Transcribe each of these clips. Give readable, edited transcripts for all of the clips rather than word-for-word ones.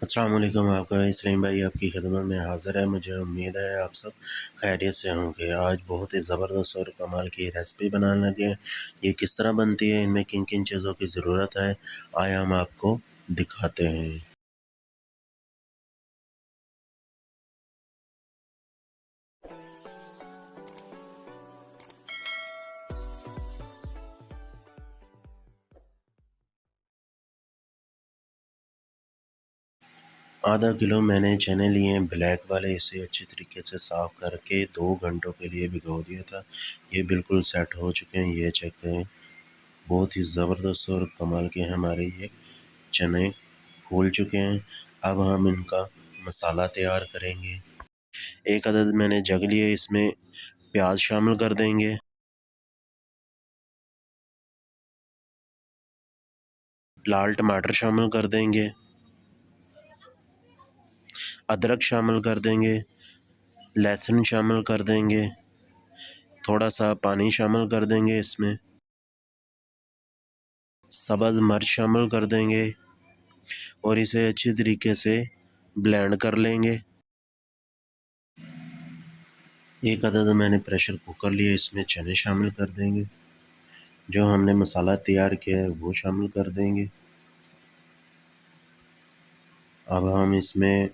अस्सलाम वालेकुम। आपका इस्लाम भाई आपकी खिदमत में हाज़िर है। मुझे उम्मीद है आप सब खैरियत से होंगे। आज बहुत ही ज़बरदस्त और कमाल की रेसिपी बनाने लगे हैं। ये किस तरह बनती है, इनमें किन किन चीज़ों की ज़रूरत है, आइए हम आपको दिखाते हैं। आधा किलो मैंने चने लिए हैं ब्लैक वाले। इसे अच्छी तरीके से साफ़ करके 2 घंटों के लिए भिगो दिया था। ये बिल्कुल सेट हो चुके हैं, ये चेक करें। बहुत ही ज़बरदस्त और कमाल के हमारे ये चने फूल चुके हैं। अब हम इनका मसाला तैयार करेंगे। एक अदद मैंने जग लिए, इसमें प्याज शामिल कर देंगे, लाल टमाटर शामिल कर देंगे, अदरक शामिल कर देंगे, लहसुन शामिल कर देंगे, थोड़ा सा पानी शामिल कर देंगे, इसमें सब्ज़ मिर्च शामिल कर देंगे और इसे अच्छी तरीके से ब्लेंड कर लेंगे। एक अदद मैंने प्रेशर कुकर लिया, इसमें चने शामिल कर देंगे। जो हमने मसाला तैयार किया है वो शामिल कर देंगे। अब हम इसमें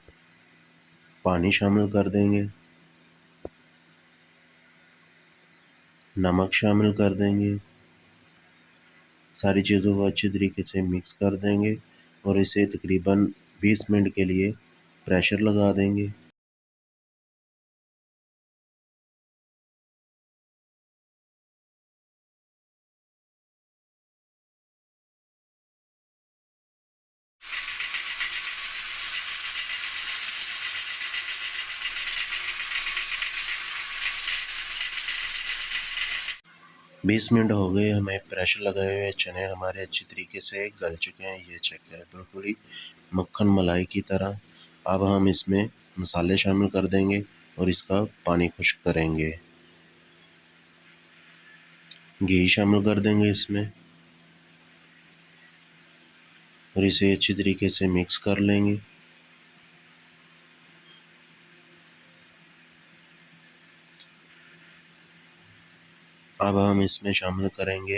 पानी शामिल कर देंगे, नमक शामिल कर देंगे। सारी चीज़ों को अच्छी तरीके से मिक्स कर देंगे और इसे तकरीबन 20 मिनट के लिए प्रेशर लगा देंगे। 20 मिनट हो गए, हमें प्रेशर लगाए हुए चने हमारे अच्छी तरीके से गल चुके हैं। ये चेक करें, बिल्कुल ही मक्खन मलाई की तरह। अब हम इसमें मसाले शामिल कर देंगे और इसका पानी खुश्क करेंगे। घी शामिल कर देंगे इसमें और इसे अच्छी तरीके से मिक्स कर लेंगे। अब हम इसमें शामिल करेंगे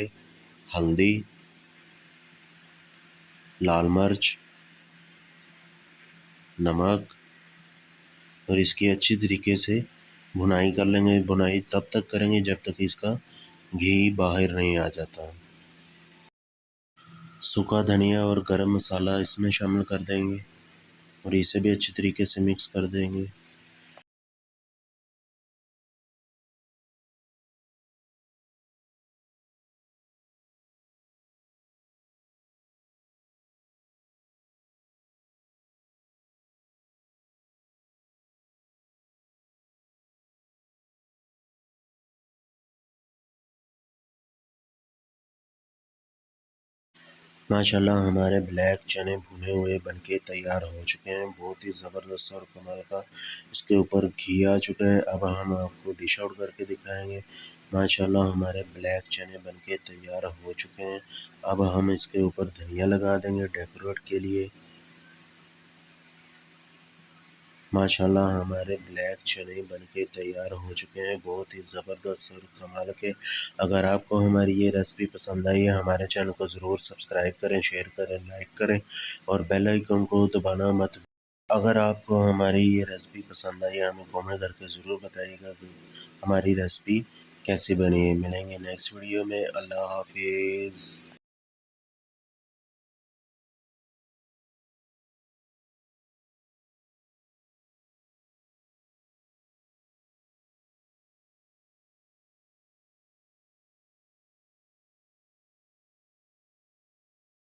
हल्दी, लाल मिर्च, नमक और इसकी अच्छी तरीके से भुनाई कर लेंगे। भुनाई तब तक करेंगे जब तक इसका घी बाहर नहीं आ जाता। सूखा धनिया और गरम मसाला इसमें शामिल कर देंगे और इसे भी अच्छी तरीके से मिक्स कर देंगे। माशाल्लाह हमारे ब्लैक चने भुने हुए बनके तैयार हो चुके हैं। बहुत ही ज़बरदस्त और कमाल का इसके ऊपर घी आ चुका है। अब हम आपको डिश आउट करके दिखाएंगे। माशाल्लाह हमारे ब्लैक चने बनके तैयार हो चुके हैं। अब हम इसके ऊपर धनिया लगा देंगे डेकोरेट के लिए। माशाल्लाह हमारे ब्लैक चने बनके तैयार हो चुके हैं, बहुत ही ज़बरदस्त और कमाल के। अगर आपको हमारी ये रेसिपी पसंद आई है, हमारे चैनल को ज़रूर सब्सक्राइब करें, शेयर करें, लाइक करें और बेल आइकन को दबाना मत। अगर आपको हमारी ये रेसिपी पसंद आई है, हमें कमेंट करके ज़रूर बताइएगा कि हमारी रेसिपी कैसी बनी है। मिलेंगे नेक्स्ट वीडियो में। अल्लाह हाफिज़।